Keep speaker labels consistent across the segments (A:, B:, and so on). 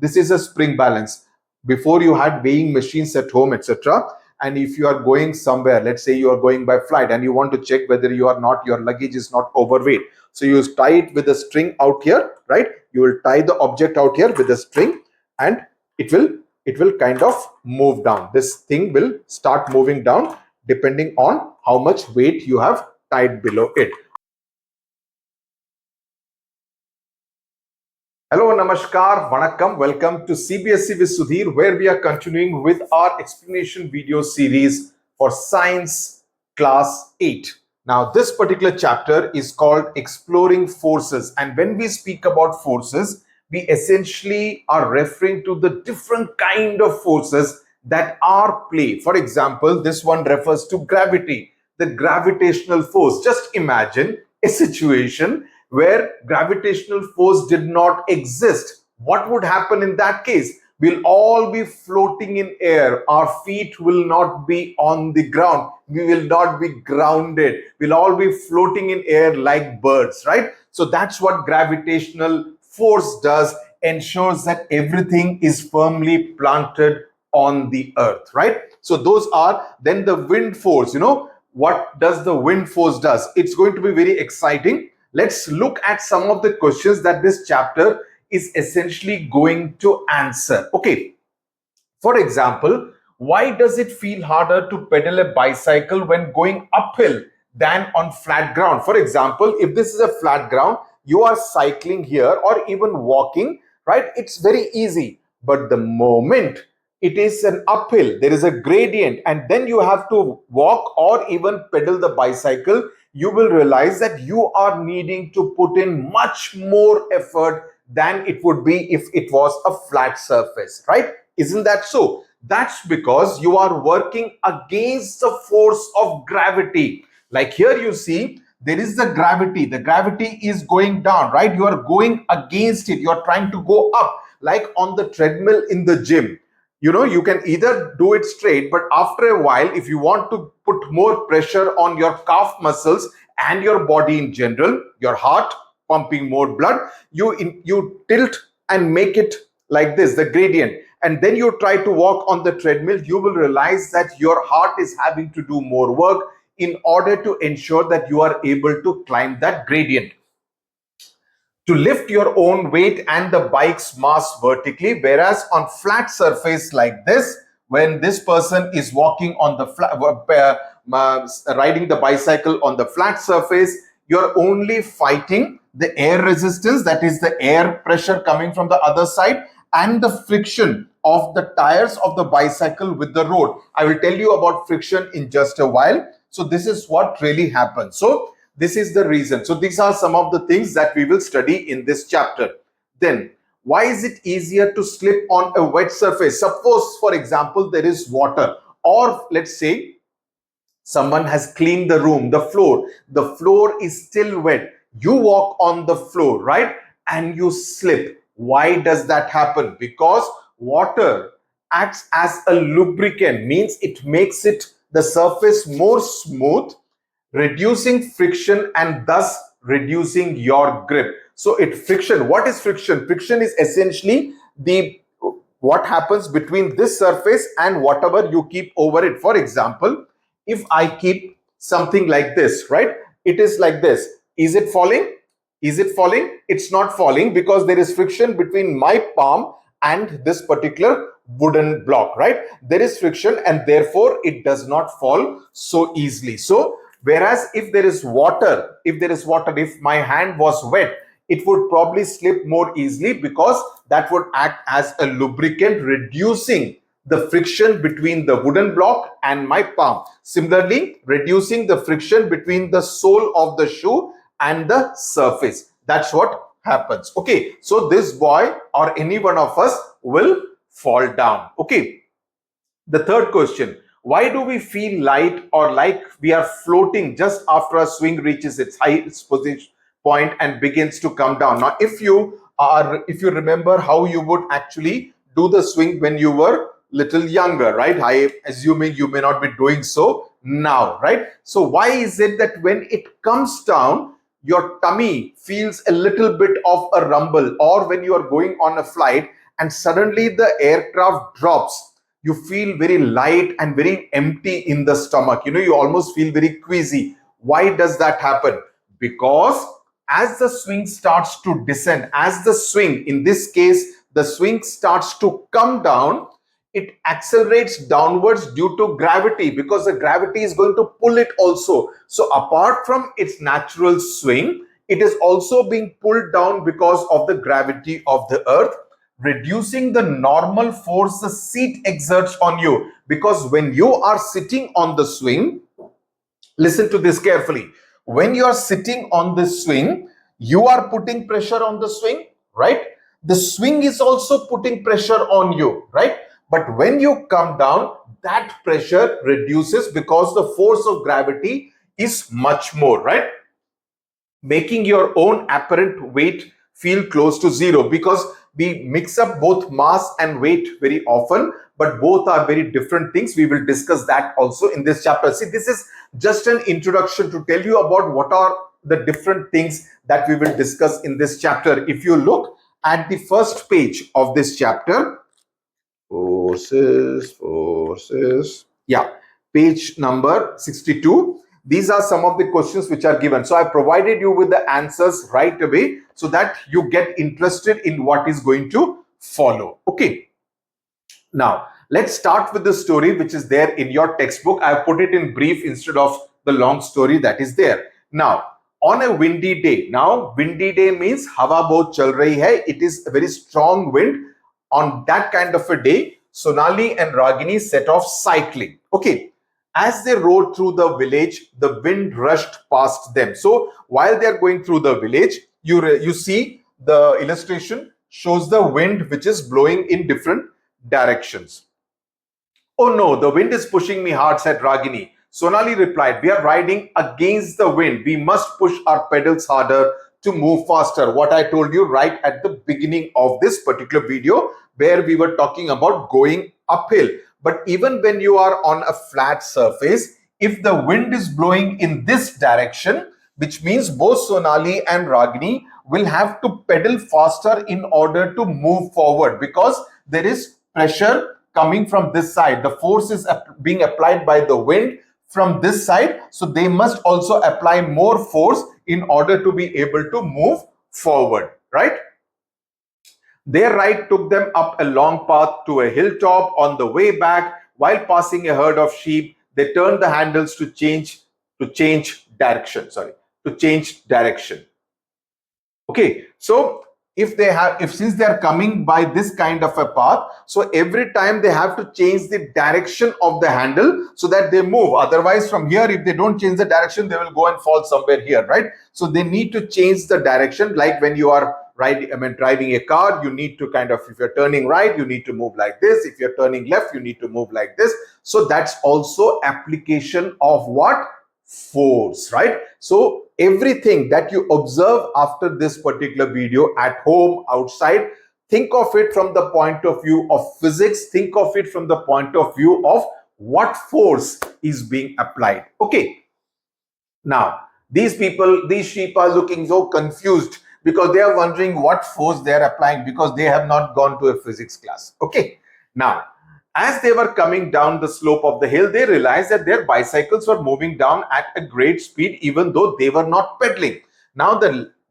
A: This is a spring balance. Before you had weighing machines at home, etc. And if you are going somewhere, let's say you are going by flight and you want to check whether your luggage is not overweight. So you tie it with a string out here, right? You will tie the object out here with a string, and it will kind of move down. This thing will start moving down depending on how much weight you have tied below it. Hello, namaskar, vanakkam. Welcome to CBSE with Sudhir, where we are continuing with our explanation video series for Science Class 8. Now, this particular chapter is called Exploring Forces. And when we speak about forces, we essentially are referring to the different kind of forces that are play. For example, this one refers to gravity, the gravitational force. Just imagine a situation where gravitational force did not exist. What would happen in that case? We'll all be floating in air. Our feet will not be on the ground. We will not be grounded. We'll all be floating in air like birds, right? So that's what gravitational force does, ensures that everything is firmly planted on the earth, right? So those are then the wind force. What does the wind force does? It's going to be very exciting. Let's look at some of the questions that this chapter is essentially going to answer. Okay. For example, why does it feel harder to pedal a bicycle when going uphill than on flat ground? For example, if this is a flat ground, you are cycling here or even walking, right? It's very easy. But the moment it is an uphill, there is a gradient, and then you have to walk or even pedal the bicycle, you will realize that you are needing to put in much more effort than it would be if it was a flat surface, right? Isn't that so? That's because you are working against the force of gravity. Like here you see, there is the gravity. The gravity is going down, right? You are going against it. You are trying to go up, like on the treadmill in the gym. You can either do it straight, but after a while, if you want to put more pressure on your calf muscles and your body in general, your heart pumping more blood, you tilt and make it like this, the gradient, and then you try to walk on the treadmill, you will realize that your heart is having to do more work in order to ensure that you are able to climb that gradient. To lift your own weight and the bike's mass vertically, whereas on flat surface like this, when this person is walking on the riding the bicycle on the flat surface, you're only fighting the air resistance, that is the air pressure coming from the other side, and the friction of the tires of the bicycle with the road. I will tell you about friction in just a while. So this is what really happens. So this is the reason. So these are some of the things that we will study in this chapter. Then, why is it easier to slip on a wet surface? Suppose, for example, there is water, or let's say someone has cleaned the room, the floor is still wet. You walk on the floor, right? And you slip. Why does that happen? Because water acts as a lubricant, means it makes the surface more smooth, reducing friction and thus reducing your grip. So friction, what is friction? Friction is essentially what happens between this surface and whatever you keep over it. For example, if I keep something like this, right? It is like this. Is it falling? Is it falling? It's not falling because there is friction between my palm and this particular wooden block, right? There is friction and therefore it does not fall so easily. So whereas if there is water, if my hand was wet, it would probably slip more easily because that would act as a lubricant, reducing the friction between the wooden block and my palm. Similarly, reducing the friction between the sole of the shoe and the surface. That's what happens. Okay, so this boy or any one of us will fall down. Okay, the third question. Why do we feel light or like we are floating just after a swing reaches its highest position point and begins to come down? Now, if you remember how you would actually do the swing when you were little younger, right? I assuming you may not be doing so now, right? So why is it that when it comes down, your tummy feels a little bit of a rumble, or when you are going on a flight and suddenly the aircraft drops, you feel very light and very empty in the stomach. You almost feel very queasy. Why does that happen? Because as the swing starts to descend, as the swing, in this case, the swing starts to come down, it accelerates downwards due to gravity, because the gravity is going to pull it also. So apart from its natural swing, it is also being pulled down because of the gravity of the earth, reducing the normal force the seat exerts on you. Because when you are sitting on the swing, listen to this carefully. When you are sitting on the swing, you are putting pressure on the swing, right? The swing is also putting pressure on you, right? But when you come down, that pressure reduces because the force of gravity is much more, right? Making your own apparent weight feel close to zero, because we mix up both mass and weight very often, but both are very different things. We will discuss that also in this chapter. See, this is just an introduction to tell you about what are the different things that we will discuss in this chapter. If you look at the first page of this chapter, forces, yeah, page number 62. These are some of the questions which are given. So I provided you with the answers right away so that you get interested in what is going to follow. Okay. Now, let's start with the story which is there in your textbook. I have put it in brief instead of the long story that is there. Now, on a windy day, now windy day means hawa bahut chal rahi hai. It is a very strong wind. On that kind of a day, Sonali and Ragini set off cycling. Okay. As they rode through the village, the wind rushed past them. So while they are going through the village, you see the illustration shows the wind which is blowing in different directions. Oh no, the wind is pushing me hard, said Ragini. Sonali replied, we are riding against the wind. We must push our pedals harder to move faster. What I told you right at the beginning of this particular video, where we were talking about going uphill. But even when you are on a flat surface, if the wind is blowing in this direction, which means both Sonali and Ragini will have to pedal faster in order to move forward, because there is pressure coming from this side. The force is being applied by the wind from this side. So they must also apply more force in order to be able to move forward, right? Their ride took them up a long path to a hilltop. On the way back, while passing a herd of sheep, they turned the handles to change direction. Okay, so since they are coming by this kind of a path, so every time they have to change the direction of the handle so that they move. Otherwise, from here, if they don't change the direction, they will go and fall somewhere here, right? So they need to change the direction. Like when you are driving a car, you need to if you're turning right, you need to move like this. If you're turning left, you need to move like this. So that's also application of what? Force, right? So everything that you observe after this particular video at home, outside, think of it from the point of view of physics. Think of it from the point of view of what force is being applied. Okay. Now, these sheep are looking so confused because they are wondering what force they are applying, because they have not gone to a physics class. Okay. Now, as they were coming down the slope of the hill, they realized that their bicycles were moving down at a great speed, even though they were not pedaling. Now,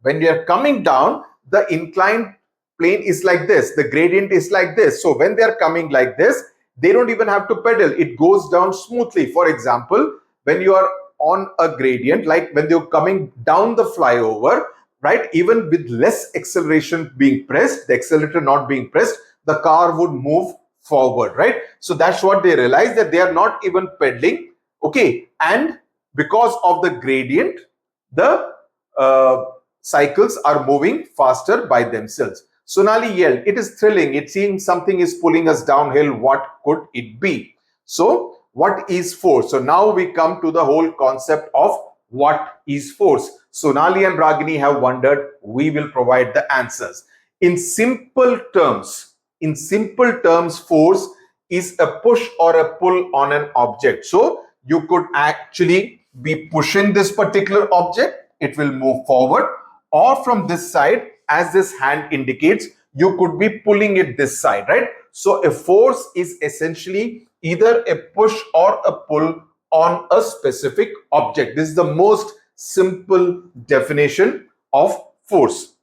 A: when they are coming down, the inclined plane is like this. The gradient is like this. So when they are coming like this, they don't even have to pedal. It goes down smoothly. For example, when you are on a gradient, like when you're coming down the flyover, right, even with less acceleration being pressed, the accelerator not being pressed, the car would move forward, right? So that's what they realized, that they are not even pedaling. Okay. And because of the gradient, the cycles are moving faster by themselves. Sonali yelled, it is thrilling. It seems something is pulling us downhill. What could it be? So what is force? So now we come to the whole concept of what is force. Sonali and Ragini have wondered. We will provide the answers. In simple terms, force is a push or a pull on an object. So you could actually be pushing this particular object, it will move forward, or from this side, as this hand indicates, you could be pulling it this side, right? So a force is essentially either a push or a pull on a specific object. This is the most simple definition of force.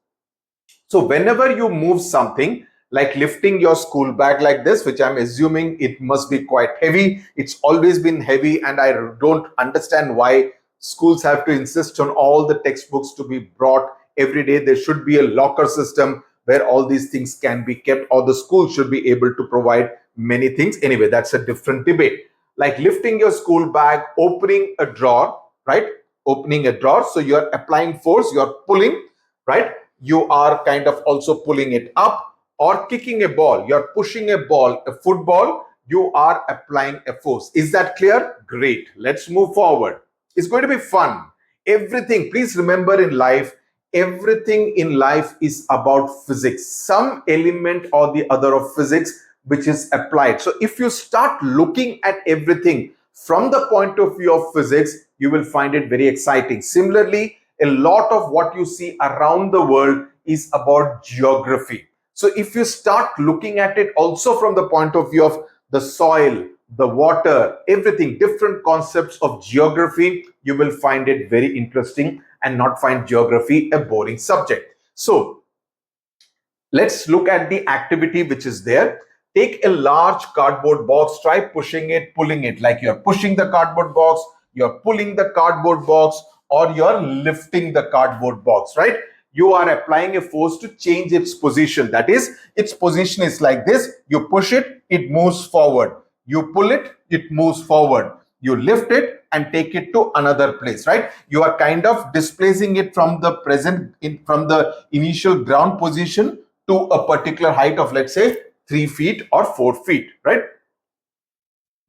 A: So whenever you move something, like lifting your school bag like this, which I'm assuming it must be quite heavy. It's always been heavy, and I don't understand why schools have to insist on all the textbooks to be brought every day. There should be a locker system where all these things can be kept, or the school should be able to provide many things. Anyway, that's a different debate. Like lifting your school bag, opening a drawer, right? Opening a drawer. So you're applying force, you're pulling, right? You are kind of also pulling it up. Or kicking a ball, you're pushing a ball, a football, you are applying a force. Is that clear? Great. Let's move forward. It's going to be fun. Everything, please remember, in life, everything in life is about physics. Some element or the other of physics which is applied. So if you start looking at everything from the point of view of physics, you will find it very exciting. Similarly, a lot of what you see around the world is about geography. So if you start looking at it also from the point of view of the soil, the water, everything, different concepts of geography, you will find it very interesting and not find geography a boring subject. So let's look at the activity which is there. Take a large cardboard box, try pushing it, pulling it, like you're pushing the cardboard box, you're pulling the cardboard box, or you're lifting the cardboard box, right? You are applying a force to change its position. That is, its position is like this. You push it, it moves forward. You pull it, it moves forward. You lift it and take it to another place, right? You are kind of displacing it from the from the initial ground position to a particular height of, let's say, 3 feet or 4 feet, right?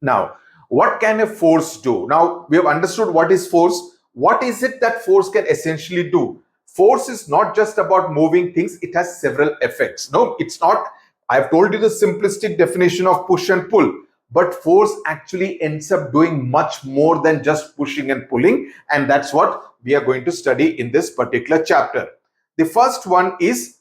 A: Now, what can a force do? Now, we have understood what is force. What is it that force can essentially do? Force is not just about moving things, it has several effects. No, it's not. I've told you the simplistic definition of push and pull, but force actually ends up doing much more than just pushing and pulling, and that's what we are going to study in this particular chapter. The first one is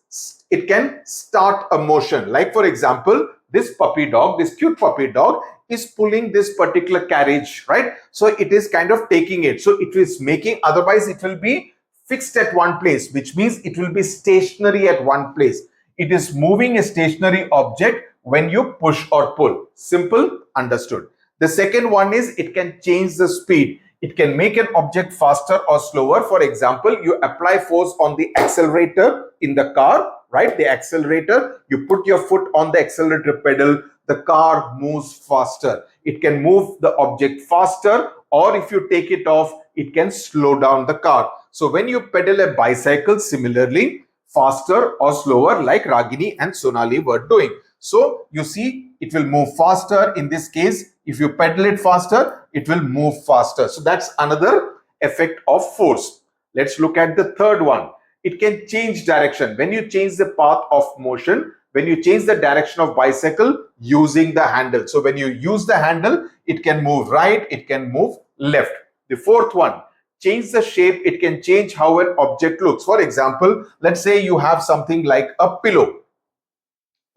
A: it can start a motion. Like, for example, this puppy dog, this cute puppy dog is pulling this particular carriage, right? So it is kind of taking it. So it is making, otherwise it will be fixed at one place, which means it will be stationary at one place. It is moving a stationary object when you push or pull. Simple, understood. The second one is it can change the speed. It can make an object faster or slower. For example, you apply force on the accelerator in the car, right? The accelerator, you put your foot on the accelerator pedal, the car moves faster. It can move the object faster, or if you take it off, it can slow down the car. So when you pedal a bicycle, similarly, faster or slower, like Ragini and Sonali were doing. So you see, it will move faster. In this case, if you pedal it faster, it will move faster. So that's another effect of force. Let's look at the third one. It can change direction. When you change the path of motion, when you change the direction of bicycle using the handle. So when you use the handle, it can move right, it can move left. The fourth one, change the shape. It can change how an object looks. For example, let's say you have something like a pillow.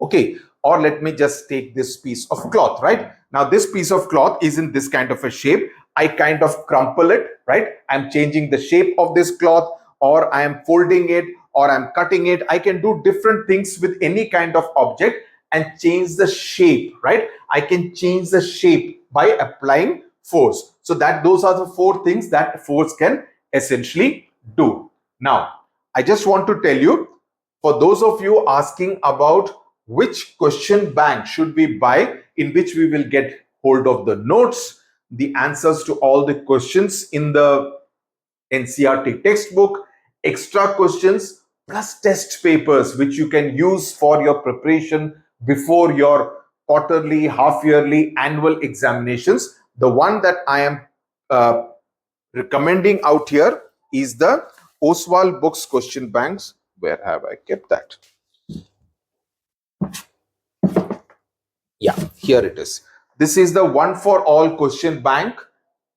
A: Okay, or let me just take this piece of cloth, right? Now this piece of cloth is in this kind of a shape. I kind of crumple it, right? I'm changing the shape of this cloth, or I am folding it, or I'm cutting it. I can do different things with any kind of object and change the shape, right? I can change the shape by applying force. So that those are the four things that force can essentially do. Now, I just want to tell you, for those of you asking about which question bank should we buy, in which we will get hold of the notes, the answers to all the questions in the NCERT textbook, extra questions, plus test papers which you can use for your preparation before your quarterly, half-yearly, annual examinations. The one that I am recommending out here is the Oswald Books question banks. Where have I kept that? Yeah, here it is. This is the one for all question bank,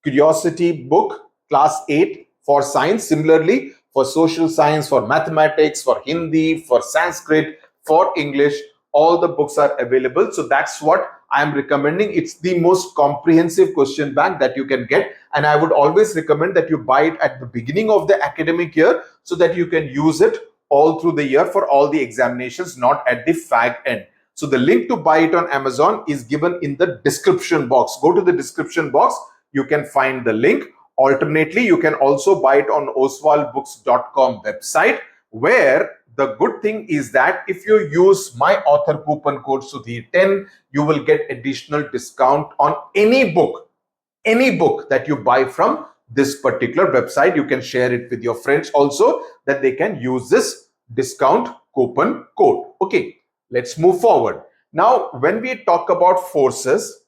A: Curiosity book, class 8 for science. Similarly, for social science, for mathematics, for Hindi, for Sanskrit, for English. All the books are available. So that's what I am recommending. It's the most comprehensive question bank that you can get. And I would always recommend that you buy it at the beginning of the academic year so that you can use it all through the year for all the examinations, not at the fag end. So the link to buy it on Amazon is given in the description box. Go to the description box. You can find the link. Alternately, you can also buy it on oswaldbooks.com website, where the good thing is that if you use my author coupon code Sudhir10, you will get additional discount on any book that you buy from this particular website. You can share it with your friends also, that they can use this discount coupon code. Okay, let's move forward. Now, when we talk about forces,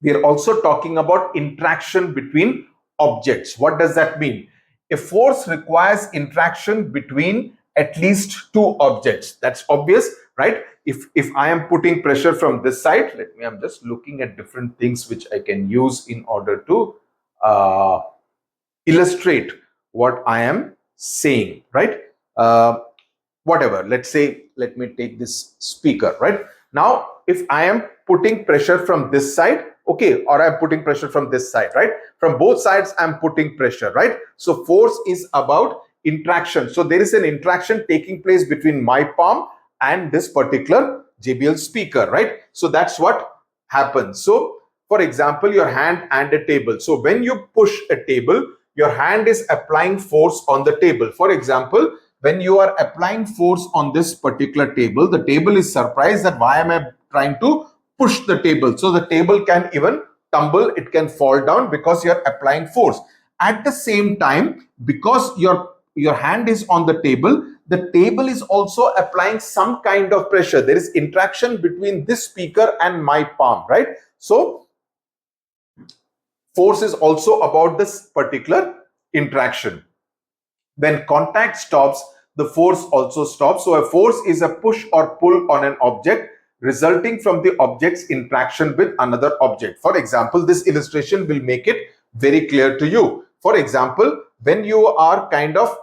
A: we are also talking about interaction between objects. What does that mean? A force requires interaction between at least two objects. That's obvious, right? If I am putting pressure from this side, I'm just looking at different things which I can use in order to illustrate what I am saying, right? Whatever, let's say, let me take this speaker, right? Now, if I am putting pressure from this side, okay, or I'm putting pressure from this side, right? From both sides, I'm putting pressure, right? So force is about interaction. So there is an interaction taking place between my palm and this particular JBL speaker, right? So that's what happens. So for example, your hand and a table. So when you push a table, your hand is applying force on the table. For example, when you are applying force on this particular table, the table is surprised that why am I trying to push the table? So the table can even tumble, it can fall down because you are applying force. At the same time, because your hand is on the table is also applying some kind of pressure. There is interaction between this speaker and my palm, right? So force is also about this particular interaction. When contact stops, the force also stops. So a force is a push or pull on an object resulting from the object's interaction with another object. For example, this illustration will make it very clear to you. For example, when you are kind of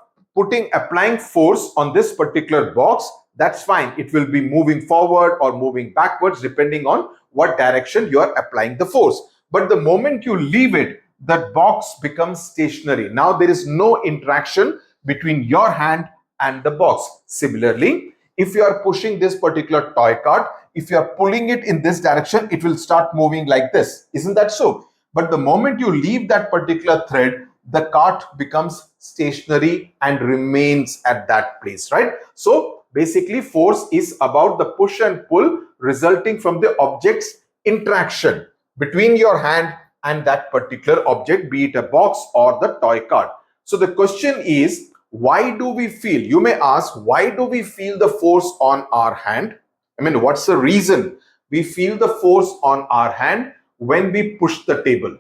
A: applying force on this particular box, that's fine. It will be moving forward or moving backwards depending on what direction you are applying the force. But the moment you leave it, that box becomes stationary. Now there is no interaction between your hand and the box. Similarly, if you are pushing this particular toy cart, if you are pulling it in this direction, it will start moving like this. Isn't that so? But the moment you leave that particular thread, the cart becomes stationary and remains at that place, right? So basically, force is about the push and pull resulting from the object's interaction between your hand and that particular object, be it a box or the toy cart. So the question is, why do we feel? You may ask, why do we feel the force on our hand? I mean, what's the reason we feel the force on our hand when we push the table?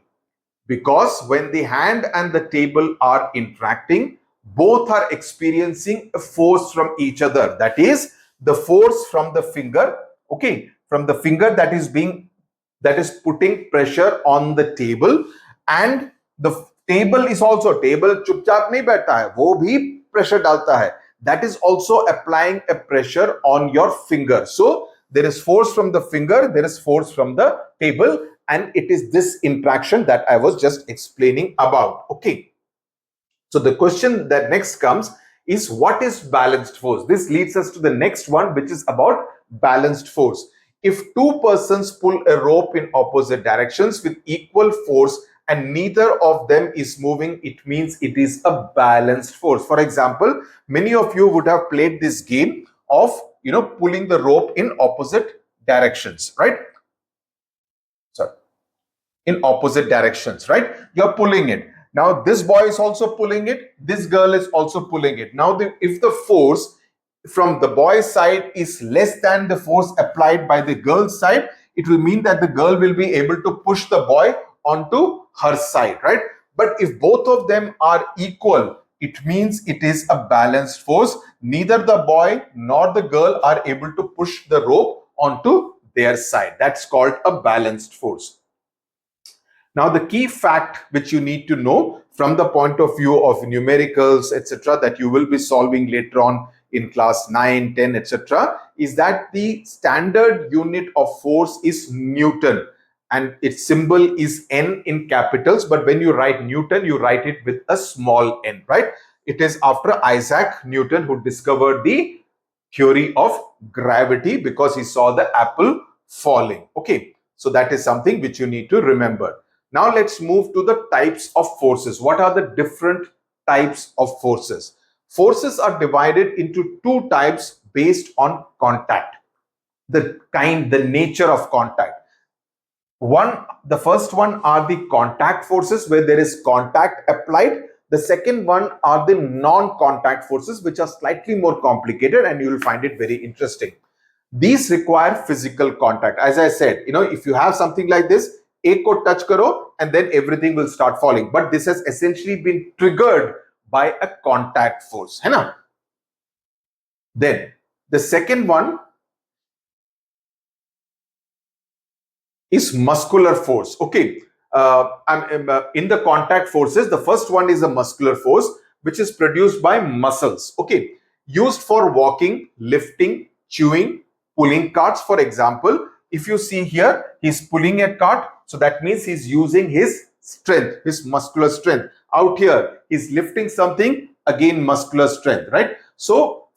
A: Because when the hand and the table are interacting, both are experiencing a force from each other. That is the force from the finger, okay, from the finger that is putting pressure on the table, and the table is also, table चुपचाप नहीं बैठता है, वो भी pressure डालता है. That is also applying a pressure on your finger. So there is force from the finger, there is force from the table, and it is this interaction that I was just explaining about. Okay. So the question that next comes is, what is balanced force? This leads us to the next one, which is about balanced force. If two persons pull a rope in opposite directions with equal force and neither of them is moving, it means it is a balanced force. For example, many of you would have played this game of, pulling the rope in opposite directions, right? Sorry, in opposite directions, right? You're pulling it. Now, this boy is also pulling it. This girl is also pulling it. Now, if the force from the boy's side is less than the force applied by the girl's side, it will mean that the girl will be able to push the boy onto her side, right? But if both of them are equal, it means it is a balanced force. Neither the boy nor the girl are able to push the rope onto their side. That's called a balanced force. Now, the key fact which you need to know from the point of view of numericals, etc., that you will be solving later on in class 9, 10, etc., is that the standard unit of force is Newton, and its symbol is N in capitals. But when you write Newton, you write it with a small n, right? It is after Isaac Newton who discovered the theory of gravity because he saw the apple falling. Okay, so that is something which you need to remember. Now let's move to the types of forces. What are the different types of forces? Forces are divided into two types based on contact, the nature of contact. The first one are the contact forces, where there is contact applied. The second one are the non-contact forces, which are slightly more complicated, and you will find it very interesting. These require physical contact. As I said, if you have something like this, एक को touch karo, and then everything will start falling. But this has essentially been triggered by a contact force, है ना? Then the second one is muscular force. Okay, in the contact forces, the first one is a muscular force, which is produced by muscles. Okay, used for walking, lifting, chewing, pulling carts. For example, if you see here, he's pulling a cart, so that means he's using his strength, his muscular strength. Out here, he's lifting something, again muscular strength, right? So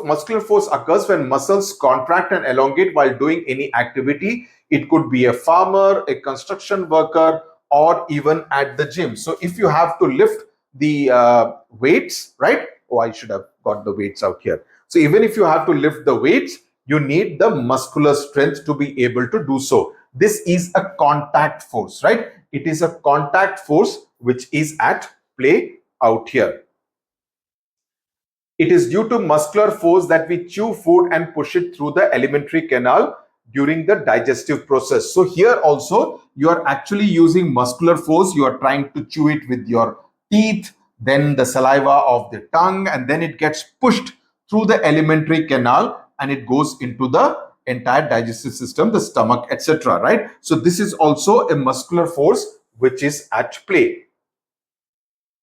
A: muscular force occurs when muscles contract and elongate while doing any activity. It could be a farmer, a construction worker, or even at the gym. So if you have to lift the weights, right? Oh, I should have got the weights out here. So even if you have to lift the weights, you need the muscular strength to be able to do so. This is a contact force, right? It is a contact force which is at play out here. It is due to muscular force that we chew food and push it through the alimentary canal during the digestive process. So here also you are actually using muscular force. You are trying to chew it with your teeth, then the saliva of the tongue, and then it gets pushed through the alimentary canal and it goes into the entire digestive system, the stomach, etc. Right? So this is also a muscular force which is at play.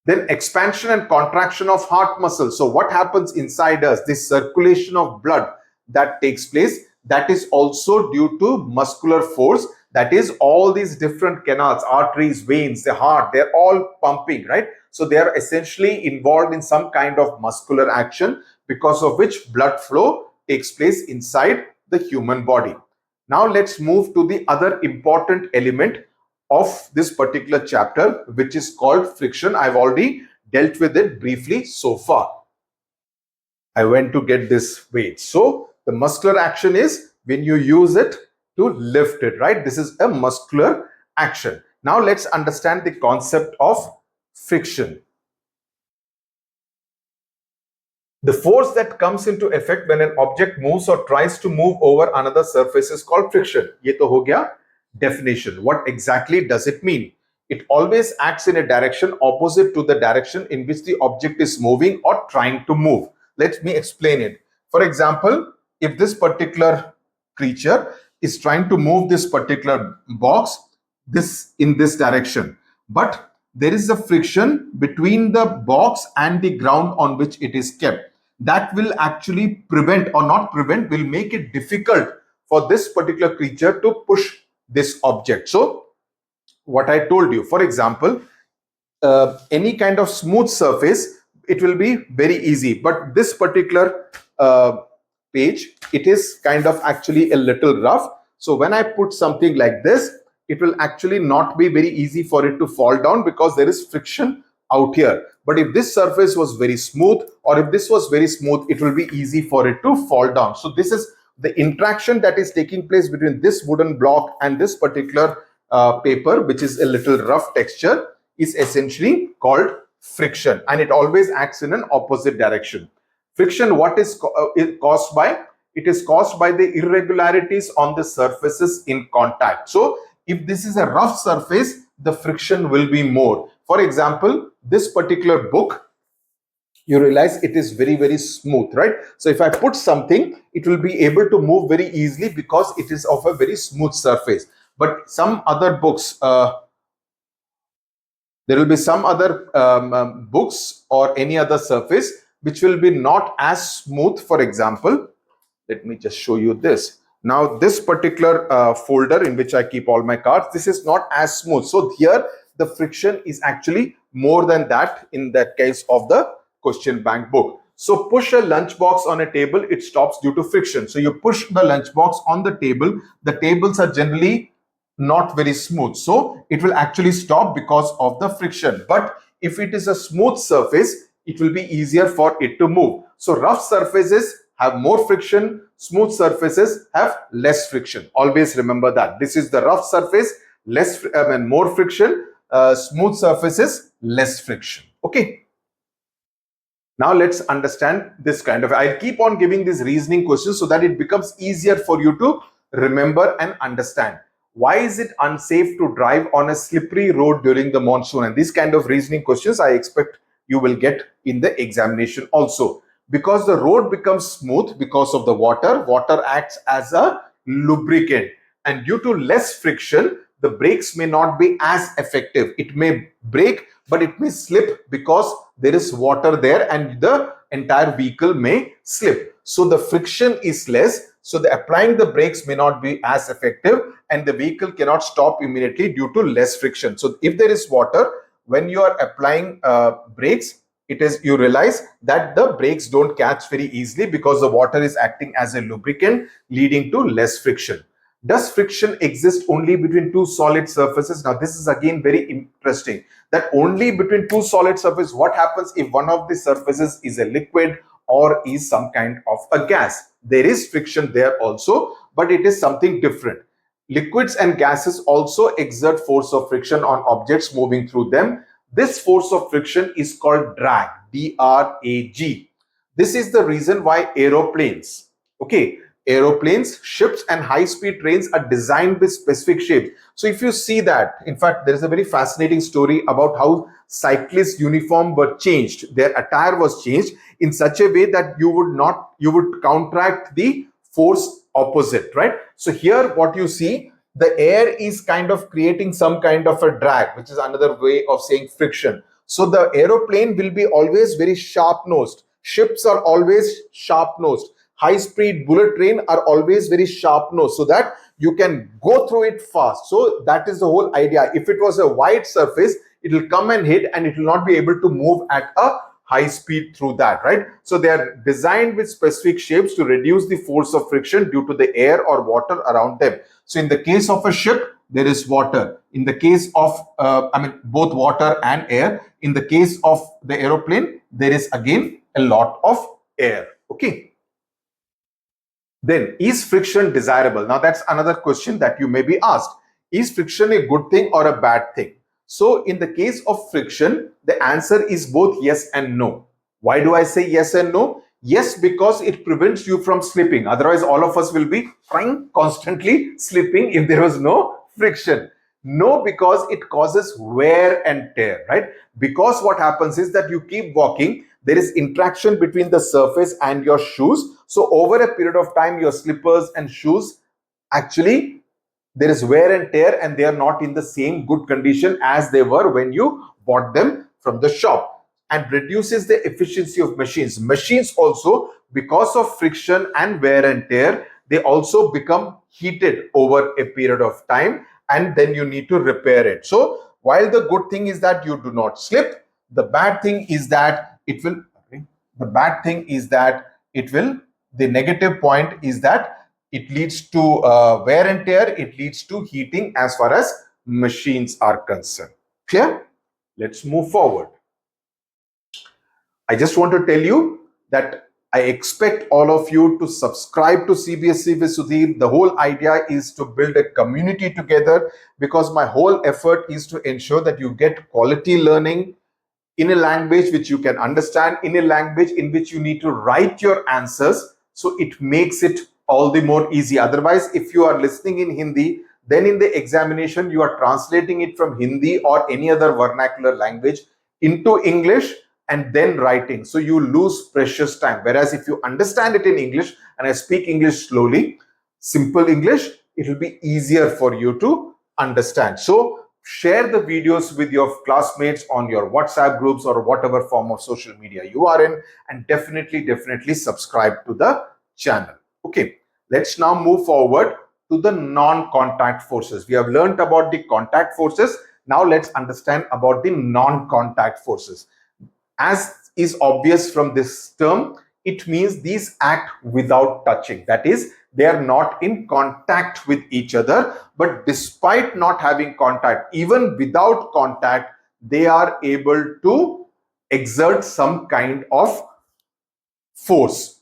A: Then expansion and contraction of heart muscle. So what happens inside us, this circulation of blood that takes place, that is also due to muscular force. That is, all these different canals, arteries, veins, the heart, they're all pumping, right? So they are essentially involved in some kind of muscular action, because of which blood flow takes place inside the human body. Now let's move to the other important element of this particular chapter, which is called friction. I've already dealt with it briefly so far. I went to get this weight. So the muscular action is when you use it to lift it, right? This is a muscular action. Now let's understand the concept of friction. The force that comes into effect when an object moves or tries to move over another surface is called friction. Ye to ho gaya definition. What exactly does it mean? It always acts in a direction opposite to the direction in which the object is moving or trying to move. Let me explain it. For example, if this particular creature is trying to move this particular box in this direction, but there is a friction between the box and the ground on which it is kept, that will actually prevent, or not prevent, will make it difficult for this particular creature to push this object. So what I told you, for example, any kind of smooth surface, it will be very easy, but this particular page, it is kind of actually a little rough. So when I put something like this, it will actually not be very easy for it to fall down because there is friction out here. But if this surface was very smooth, or if this was very smooth, it will be easy for it to fall down. So this is the interaction that is taking place between this wooden block and this particular paper, which is a little rough texture, is essentially called friction, and it always acts in an opposite direction. Friction, what is caused by? It is caused by the irregularities on the surfaces in contact. So if this is a rough surface, the friction will be more. For example, this particular book, you realize it is very, very smooth, right? So if I put something, it will be able to move very easily because it is of a very smooth surface. But some other books, there will be some other books or any other surface which will be not as smooth. For example, let me just show you this. Now, this particular folder in which I keep all my cards, this is not as smooth. So here, the friction is actually more than that in that case of the question bank book. So push a lunchbox on a table, it stops due to friction. So you push the lunchbox on the table. The tables are generally not very smooth. So it will actually stop because of the friction. But if it is a smooth surface, it will be easier for it to move. So rough surfaces have more friction, smooth surfaces have less friction. Always remember that. This is the rough surface, more friction, smooth surfaces, less friction. Okay. Now let's understand this kind of, I'll keep on giving these reasoning questions so that it becomes easier for you to remember and understand. Why is it unsafe to drive on a slippery road during the monsoon? And these kind of reasoning questions I expect you will get in the examination also. Because the road becomes smooth because of the water. Water acts as a lubricant. And due to less friction, the brakes may not be as effective. It may brake, but it may slip because there is water there and the entire vehicle may slip. So the friction is less. So applying the brakes may not be as effective and the vehicle cannot stop immediately due to less friction. So if there is water, when you are applying brakes, you realize that the brakes don't catch very easily because the water is acting as a lubricant, leading to less friction. Does friction exist only between two solid surfaces? Now, this is again very interesting, that only between two solid surfaces. What happens if one of the surfaces is a liquid or is some kind of a gas? There is friction there also, but it is something different. Liquids and gases also exert force of friction on objects moving through them. This force of friction is called drag, D-R-A-G. This is the reason why aeroplanes, ships and high-speed trains are designed with specific shapes. So if you see that, in fact, there is a very fascinating story about how cyclists' uniform were changed. Their attire was changed in such a way that you would counteract the force opposite, right? So here what you see, the air is kind of creating some kind of a drag, which is another way of saying friction. So the aeroplane will be always very sharp-nosed. Ships are always sharp-nosed. High-speed bullet train are always very sharp-nosed so that you can go through it fast. So that is the whole idea. If it was a wide surface, it will come and hit and it will not be able to move at a high speed through that, right? So they are designed with specific shapes to reduce the force of friction due to the air or water around them. So in the case of a ship, there is water. In the case of, both water and air. In the case of the aeroplane, there is again a lot of air. Okay. Then, is friction desirable? Now, that's another question that you may be asked. Is friction a good thing or a bad thing? So, in the case of friction, the answer is both yes and no. Why do I say yes and no? Yes, because it prevents you from slipping. Otherwise, all of us will be constantly slipping if there was no friction. No, because it causes wear and tear, right? Because what happens is that you keep walking, there is interaction between the surface and your shoes. So over a period of time, your slippers and shoes, actually, there is wear and tear and they are not in the same good condition as they were when you bought them from the shop, and reduces the efficiency of machines. Machines also, because of friction and wear and tear, they also become heated over a period of time and then you need to repair it. So while the good thing is that you do not slip, the bad thing is that the negative point is that it leads to wear and tear, it leads to heating as far as machines are concerned. Clear? Let's move forward. I just want to tell you that I expect all of you to subscribe to CBSE with Sudhir. The whole idea is to build a community together, because my whole effort is to ensure that you get quality learning in a language which you can understand, in a language in which you need to write your answers. So it makes it all the more easy. Otherwise, if you are listening in Hindi, then in the examination, you are translating it from Hindi or any other vernacular language into English and then writing. So you lose precious time. Whereas if you understand it in English, and I speak English slowly, simple English, it will be easier for you to understand. So share the videos with your classmates on your WhatsApp groups or whatever form of social media you are in, and definitely subscribe to the channel. Okay, let's now move forward to the non-contact forces. We have learned about the contact forces. Now let's understand about the non-contact forces. As is obvious from this term, it means these act without touching. That is, they are not in contact with each other, but despite not having contact, even without contact, they are able to exert some kind of force.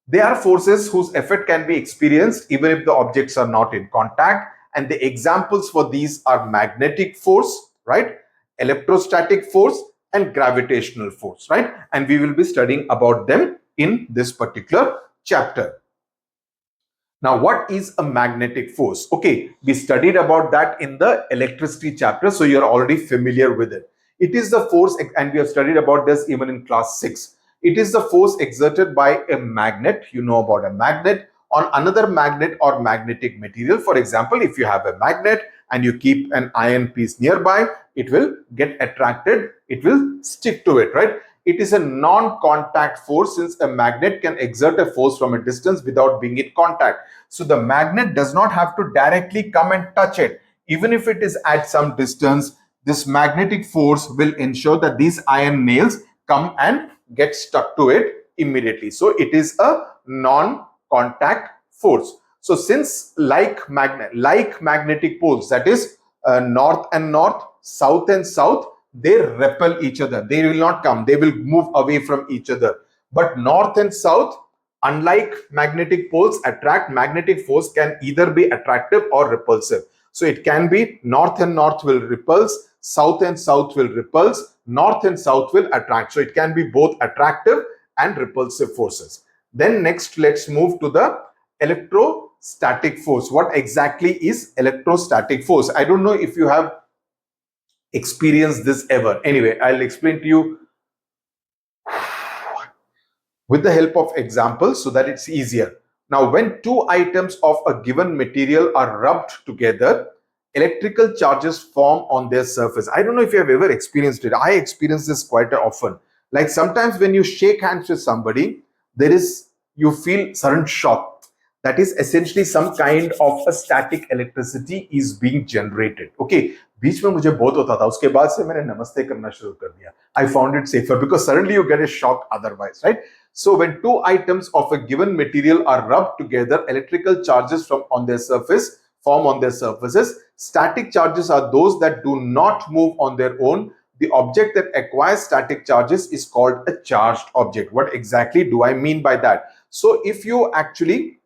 A: They are forces whose effect can be experienced even if the objects are not in contact. And the examples for these are magnetic force, right? Electrostatic force and gravitational force, right? And we will be studying about them in this particular chapter. Now, what is a magnetic force? Okay, we studied about that in the electricity chapter, so you're already familiar with it. It is the force, and we have studied about this even in class 6. It is the force exerted by a magnet, you know about a magnet, on another magnet or magnetic material. For example, if you have a magnet and you keep an iron piece nearby, it will get attracted, it will stick to it, right? It is a non-contact force, since a magnet can exert a force from a distance without being in contact. So the magnet does not have to directly come and touch it. Even if it is at some distance, this magnetic force will ensure that these iron nails come and get stuck to it immediately. So it is a non-contact force. So since like magnetic poles, that is north and north, south and south, they repel each other. They will not come. They will move away from each other. But north and south, unlike magnetic poles, attract. Magnetic force can either be attractive or repulsive. So it can be north and north will repulse, south and south will repulse, north and south will attract. So it can be both attractive and repulsive forces. Then next, let's move to the electrostatic force. What exactly is electrostatic force? I don't know if you have experienced this ever. Anyway, I'll explain to you with the help of examples so that it's easier. Now, when two items of a given material are rubbed together, electrical charges form on their surface. I don't know if you have ever experienced it. I experience this quite often. Like sometimes when you shake hands with somebody, you feel sudden shock. That is essentially some kind of a static electricity is being generated. Okay, बीच में मुझे बहुत होता था, उसके बाद से मैंने नमस्ते करना शुरू कर दिया. I found it safer because suddenly you get a shock otherwise, right? So when two items of a given material are rubbed together, electrical charges form on their surfaces. Static charges are those that do not move on their own. The object that acquires static charges is called a charged object. What exactly do I mean by that? So if you actually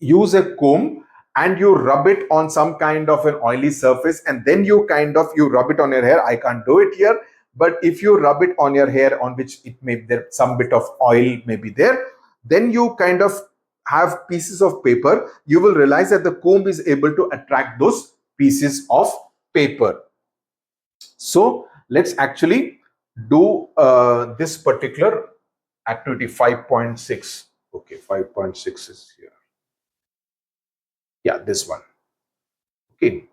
A: use a comb and you rub it on some kind of an oily surface, and then you rub it on your hair. I can't do it here, but if you rub it on your hair on which it may there some bit of oil may be there, then you kind of have pieces of paper. You will realize that the comb is able to attract those pieces of paper. So let's actually do this particular activity 5.6. Okay, 5.6 is here. Yeah, this one. Okay,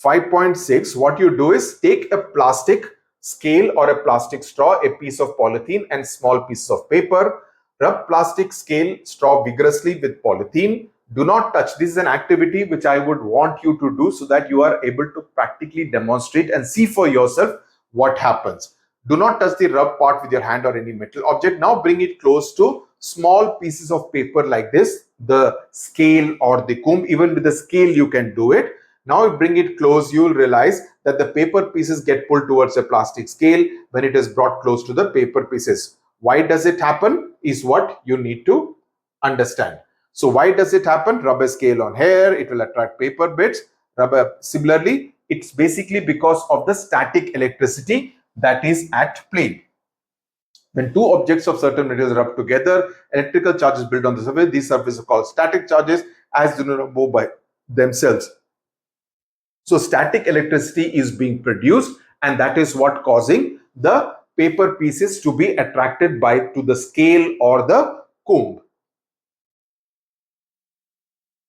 A: 5.6, what you do is take a plastic scale or a plastic straw, a piece of polythene and small pieces of paper. Rub plastic scale straw vigorously with polythene. Do not touch. This is an activity which I would want you to do so that you are able to practically demonstrate and see for yourself what happens. Do not touch the rub part with your hand or any metal object. Now bring it close to small pieces of paper like this, the scale or the comb. Even with the scale you can do it. Now bring it close, you will realize that the paper pieces get pulled towards a plastic scale when it is brought close to the paper pieces. Why does it happen is what you need to understand. So why does it happen? Rub a scale on hair, it will attract paper bits. Similarly, it's basically because of the static electricity that is at play. When two objects of certain materials rub together, electrical charges build on the surface. These surfaces are called static charges, as do not move by themselves. So static electricity is being produced, and that is what causing the paper pieces to be attracted to the scale or the comb.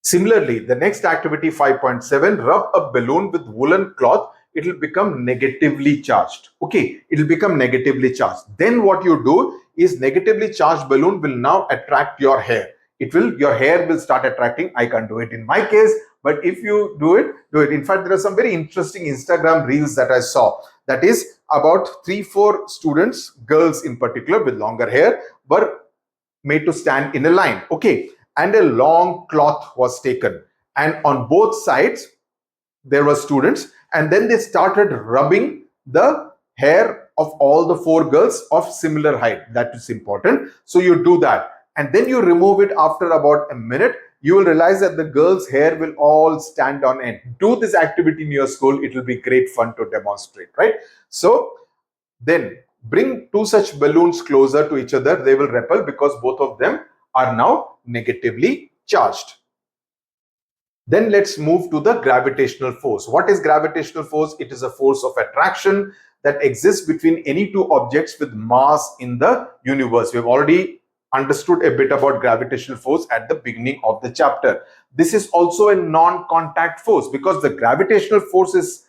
A: Similarly, the next activity 5.7, rub a balloon with woolen cloth it will become negatively charged. Okay, it will become negatively charged. Then what you do is negatively charged balloon will now attract your hair. Your hair will start attracting. I can't do it in my case, but if you do it, do it. In fact, there are some very interesting Instagram reels that I saw. That is about 3-4 students, girls in particular with longer hair, were made to stand in a line. Okay, and a long cloth was taken, and on both sides there were students, and then they started rubbing the hair of all the 4 girls of similar height. That is important. So you do that, and then you remove it after about a minute. You will realize that the girls' hair will all stand on end. Do this activity in your school. It will be great fun to demonstrate, right? So then bring 2 such balloons closer to each other. They will repel because both of them are now negatively charged. Then let's move to the gravitational force. What is gravitational force? It is a force of attraction that exists between any 2 objects with mass in the universe. We've already understood a bit about gravitational force at the beginning of the chapter. This is also a non-contact force because the gravitational force is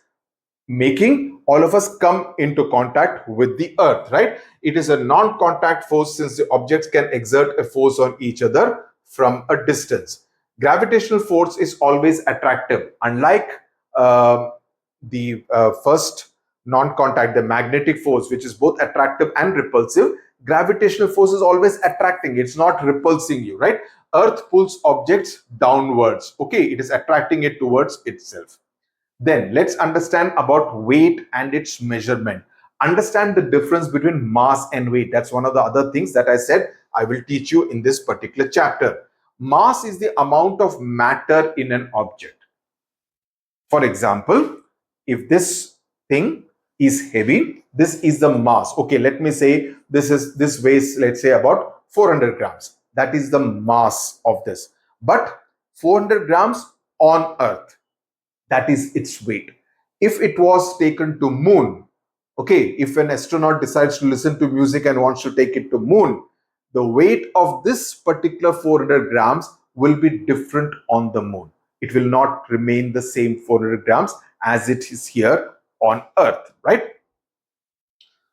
A: making all of us come into contact with the earth, right? It is a non-contact force since the objects can exert a force on each other from a distance. Gravitational force is always attractive. Unlike the first non-contact, the magnetic force, which is both attractive and repulsive, gravitational force is always attracting. It's not repulsing you, right? Earth pulls objects downwards. Okay, it is attracting it towards itself. Then let's understand about weight and its measurement. Understand the difference between mass and weight. That's one of the other things that I said I will teach you in this particular chapter. Mass is the amount of matter in an object. For example, if this thing is heavy, this is the mass. Okay, let me say this weighs, let's say, about 400 grams. That is the mass of this. But 400 grams on Earth, that is its weight. If it was taken to moon, okay, if an astronaut decides to listen to music and wants to take it to moon, the weight of this particular 400 grams will be different on the moon. It will not remain the same 400 grams as it is here on Earth, right?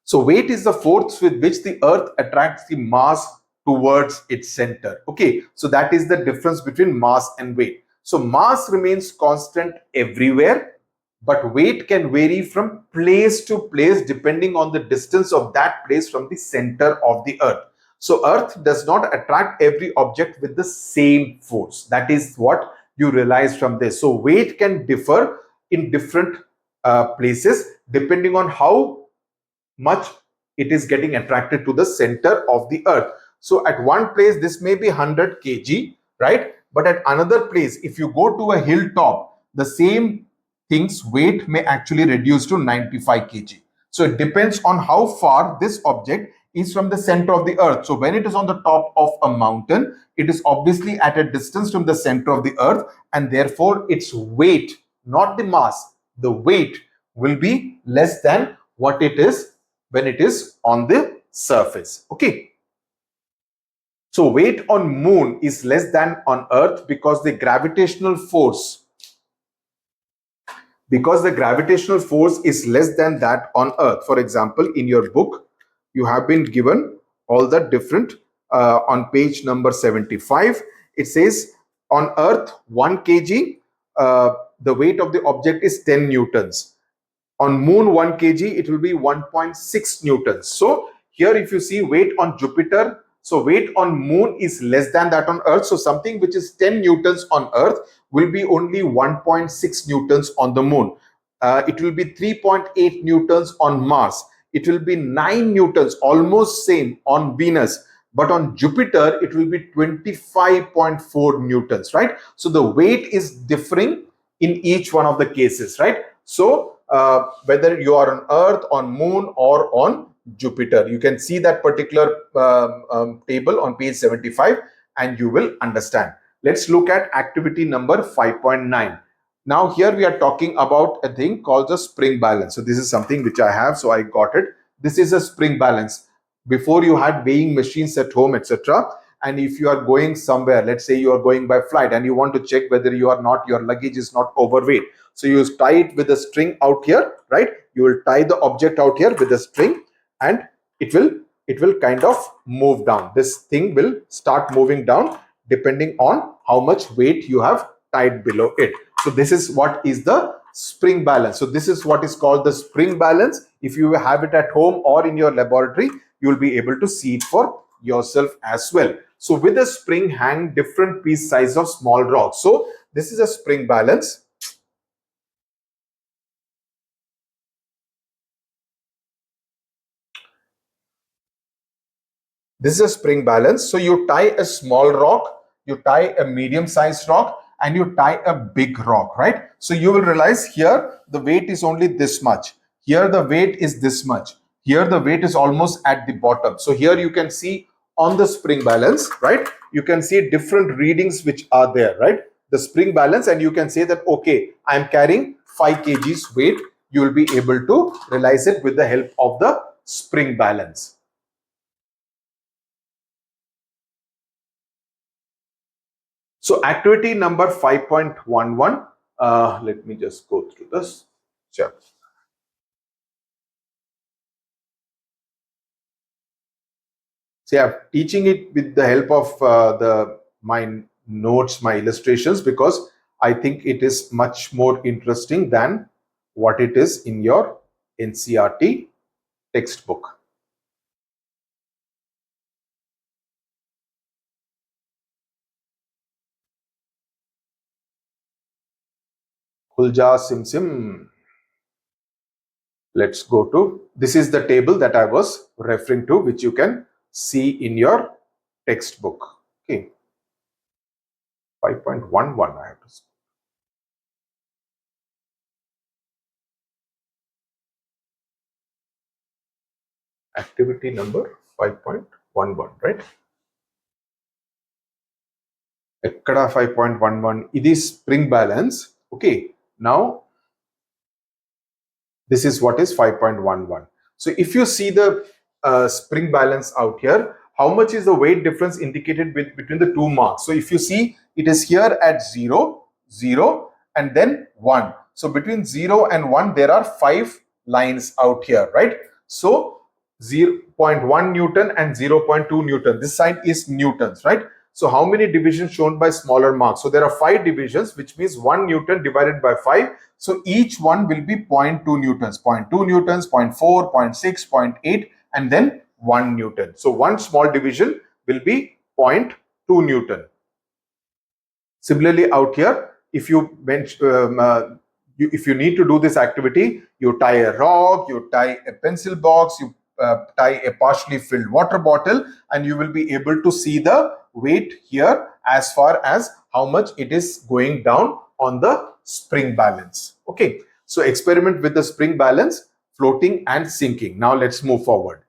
A: So weight is the force with which the Earth attracts the mass towards its center. Okay, so that is the difference between mass and weight. So mass remains constant everywhere, but weight can vary from place to place depending on the distance of that place from the center of the Earth. So Earth does not attract every object with the same force. That is what you realize from this. So weight can differ in different places depending on how much it is getting attracted to the center of the Earth. So at one place, this may be 100 kg, right? But at another place, if you go to a hilltop, the same thing's weight may actually reduce to 95 kg. So it depends on how far this object is from the center of the Earth. So when it is on the top of a mountain, it is obviously at a distance from the center of the Earth, and therefore its weight, not the mass, the weight will be less than what it is when it is on the surface. Okay. So weight on moon is less than on Earth because the gravitational force is less than that on Earth. For example, in your book, you have been given all the different on page number 75. It says on Earth 1 kg, the weight of the object is 10 newtons. On moon 1 kg, it will be 1.6 newtons. So here if you see weight on Jupiter, so weight on moon is less than that on Earth. So something which is 10 newtons on Earth will be only 1.6 newtons on the moon. It will be 3.8 newtons on Mars. It will be 9 newtons, almost same on Venus. But on Jupiter, it will be 25.4 newtons, right? So the weight is differing in each one of the cases, right? So whether you are on Earth, on moon, or on Jupiter, you can see that particular table on page 75 and you will understand. Let's look at activity number 5.9. Now here we are talking about a thing called the spring balance. So this is something which I have, so I got it. This is a spring balance. Before you had weighing machines at home, etc., and if you are going somewhere, let's say you are going by flight and you want to check whether your luggage is not overweight, so you tie it with a string out here, right? You will tie the object out here with a string, and it will kind of move down. This thing will start moving down depending on how much weight you have tied below it. So this is what is the spring balance. So this is what is called the spring balance. If you have it at home or in your laboratory, you will be able to see it for yourself as well. So with a spring hang different piece size of small rocks. So this is a spring balance. This is a spring balance. So you tie a small rock, you tie a medium sized rock, and you tie a big rock, right? So you will realize here the weight is only this much. Here the weight is this much. Here the weight is almost at the bottom. So here you can see on the spring balance, right? You can see different readings which are there, right? The spring balance, and you can say that, okay, I am carrying 5 kgs weight. You will be able to realize it with the help of the spring balance. So activity number 5.11, let me just go through this. Sure. See, I'm teaching it with the help of my notes, my illustrations, because I think it is much more interesting than what it is in your NCERT textbook. Khulja Sim Sim. Let's go to, this is the table that I was referring to, which you can see in your textbook. Okay. 5.11 I have to say. Activity number 5.11, right? Ekkada 5.11, it is spring balance. Okay, now this is what is 5.11. So if you see the spring balance out here, how much is the weight difference indicated between the two marks? So if you see, it is here at 0, 0, and then 1. So between 0 and 1, there are 5 lines out here, right? So 0.1 Newton and 0.2 Newton. This side is Newtons, right? So how many divisions shown by smaller marks? So there are 5 divisions, which means 1 Newton divided by 5. So each one will be 0.2 Newtons, 0.2 Newtons, 0.4, 0.6, 0.8, and then 1 Newton. So one small division will be 0.2 Newton. Similarly, out here, if you if you need to do this activity, you tie a rock, you tie a pencil box, you tie a partially filled water bottle, and you will be able to see the weight here as far as how much it is going down on the spring balance. Okay, so experiment with the spring balance, floating and sinking. Now let's move forward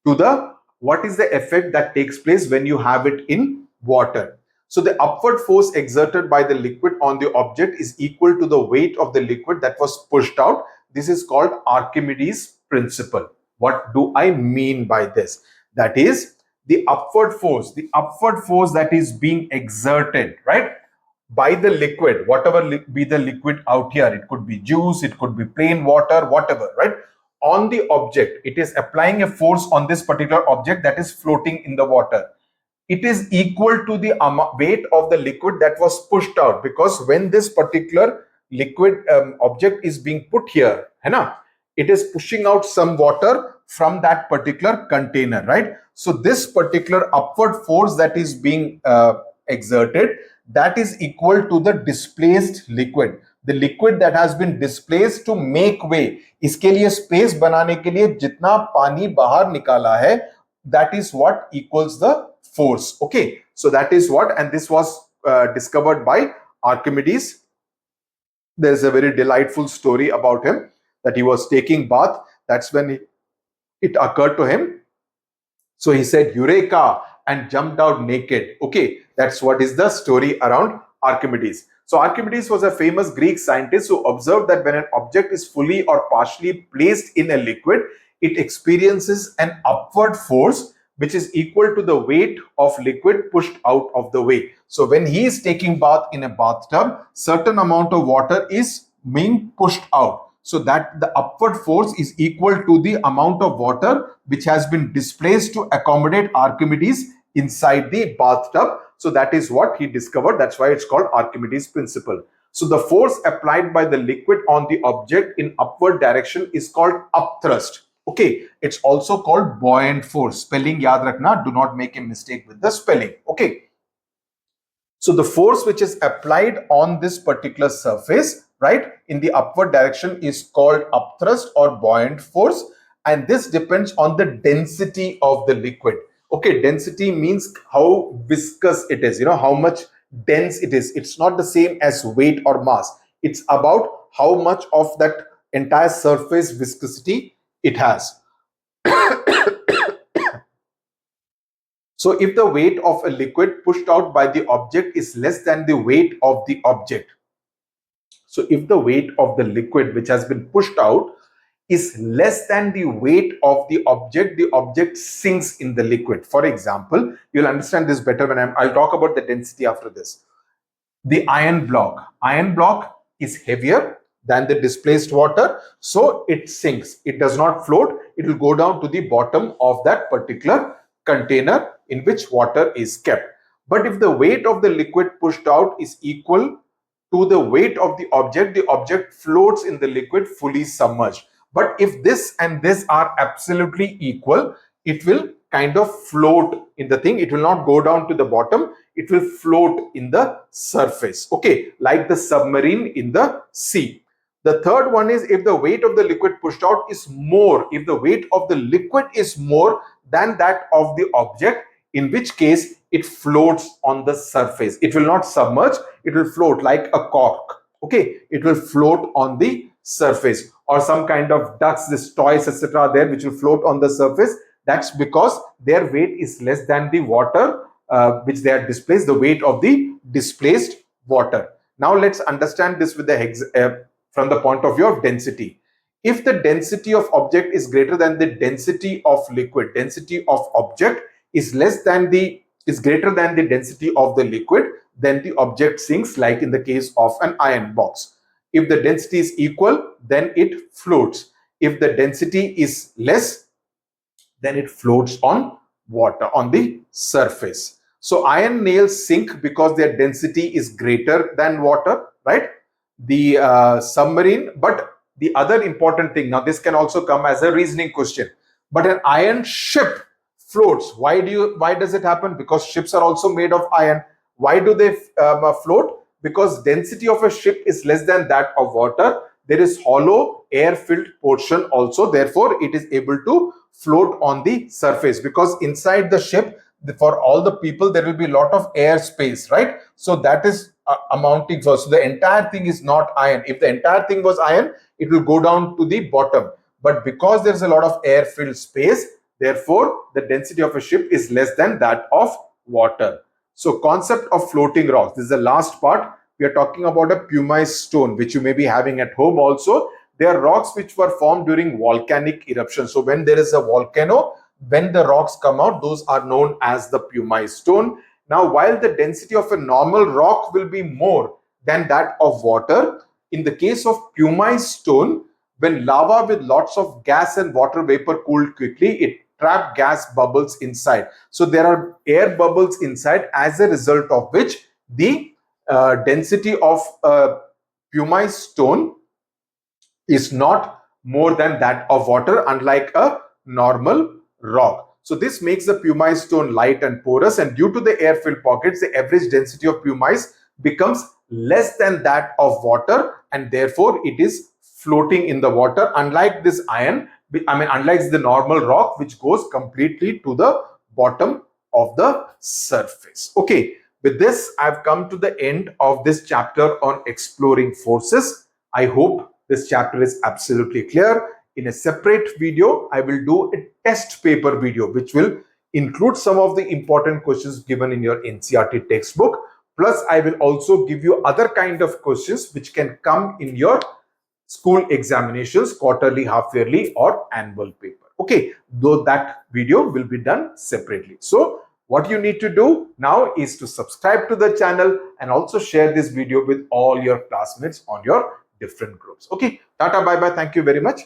A: to the what is the effect that takes place when you have it in water. So the upward force exerted by the liquid on the object is equal to the weight of the liquid that was pushed out. This is called Archimedes' principle. What do I mean by this? That is the upward force that is being exerted, right, by the liquid, whatever be the liquid out here. It could be juice, it could be plain water, whatever, right? On the object, it is applying a force on this particular object that is floating in the water. It is equal to the weight of the liquid that was pushed out, because when this particular liquid object is being put here, it is pushing out some water from that particular container, right? So this particular upward force that is being exerted, that is equal to the displaced liquid, the liquid that has been displaced to make way. इसके लिए space बनाने के लिए जितना पानी बाहर निकाला है, that is what equals the force. Okay, so that is what, and this was discovered by Archimedes. There is a very delightful story about him, that he was taking bath. That's when it occurred to him. So he said Eureka and jumped out naked. Okay, that's what is the story around Archimedes. So Archimedes was a famous Greek scientist who observed that when an object is fully or partially placed in a liquid, it experiences an upward force which is equal to the weight of liquid pushed out of the way. So when he is taking bath in a bathtub, certain amount of water is being pushed out. So that the upward force is equal to the amount of water which has been displaced to accommodate Archimedes inside the bathtub. So that is what he discovered. That's why it's called Archimedes principle. So the force applied by the liquid on the object in upward direction is called upthrust. Okay, it's also called buoyant force. Spelling yaad rakhna, do not make a mistake with the spelling. Okay. So the force which is applied on this particular surface, right, in the upward direction is called upthrust or buoyant force, and this depends on the density of the liquid. Okay, density means how viscous it is, how much dense it is. It's not the same as weight or mass. It's about how much of that entire surface viscosity it has. So if the weight of a liquid pushed out by the object is less than the weight of the object, so if the weight of the liquid which has been pushed out is less than the weight of the object sinks in the liquid. For example, you'll understand this better when I'll talk about the density after this. The iron block is heavier than the displaced water, so it sinks. It does not float. It will go down to the bottom of that particular container in which water is kept. But if the weight of the liquid pushed out is equal to the weight of the object floats in the liquid fully submerged. But if this and this are absolutely equal, it will kind of float in the thing. It will not go down to the bottom. It will float in the surface. Okay, like the submarine in the sea. The third one is if the weight of the liquid pushed out is more, if the weight of the liquid is more than that of the object, in which case it floats on the surface. It will not submerge, it will float like a cork. Okay, it will float on the surface, or some kind of ducks, this toys, etc. there which will float on the surface. That's because their weight is less than the water which they are displaced, the weight of the displaced water. Now let's understand this with the from the point of view of density. If the density of object is greater than the density of liquid, density of object is greater than the density of the liquid, then the object sinks, like in the case of an iron box. If the density is equal, then it floats. If the density is less, then it floats on water, on the surface. So iron nails sink because their density is greater than water, right? The submarine, but the other important thing, now this can also come as a reasoning question, but an iron ship floats. Why does it happen? Because ships are also made of iron. Why do they float? Because density of a ship is less than that of water. There is hollow air-filled portion also. Therefore, it is able to float on the surface, because inside the ship, for all the people, there will be a lot of air space, right? So that is amounting for. So the entire thing is not iron. If the entire thing was iron, it will go down to the bottom. But because there is a lot of air-filled space, therefore, the density of a ship is less than that of water. So concept of floating rocks. This is the last part. We are talking about a pumice stone, which you may be having at home also. They are rocks which were formed during volcanic eruption. So when there is a volcano, when the rocks come out, those are known as the pumice stone. Now, while the density of a normal rock will be more than that of water, in the case of pumice stone, when lava with lots of gas and water vapor cooled quickly, it trapped gas bubbles inside. So there are air bubbles inside, as a result of which the density of pumice stone is not more than that of water, unlike a normal rock. So this makes the pumice stone light and porous, and due to the air-filled pockets, the average density of pumice becomes less than that of water, and therefore it is floating in the water, unlike this iron, unlike the normal rock which goes completely to the bottom of the surface. Okay, with this, I've come to the end of this chapter on exploring forces. I hope this chapter is absolutely clear. In a separate video, I will do a test paper video which will include some of the important questions given in your NCERT textbook. Plus, I will also give you other kind of questions which can come in your school examinations, quarterly, half yearly, or annual paper. Okay, though that video will be done separately. So what you need to do now is to subscribe to the channel and also share this video with all your classmates on your different groups. Okay, tata, bye bye, thank you very much.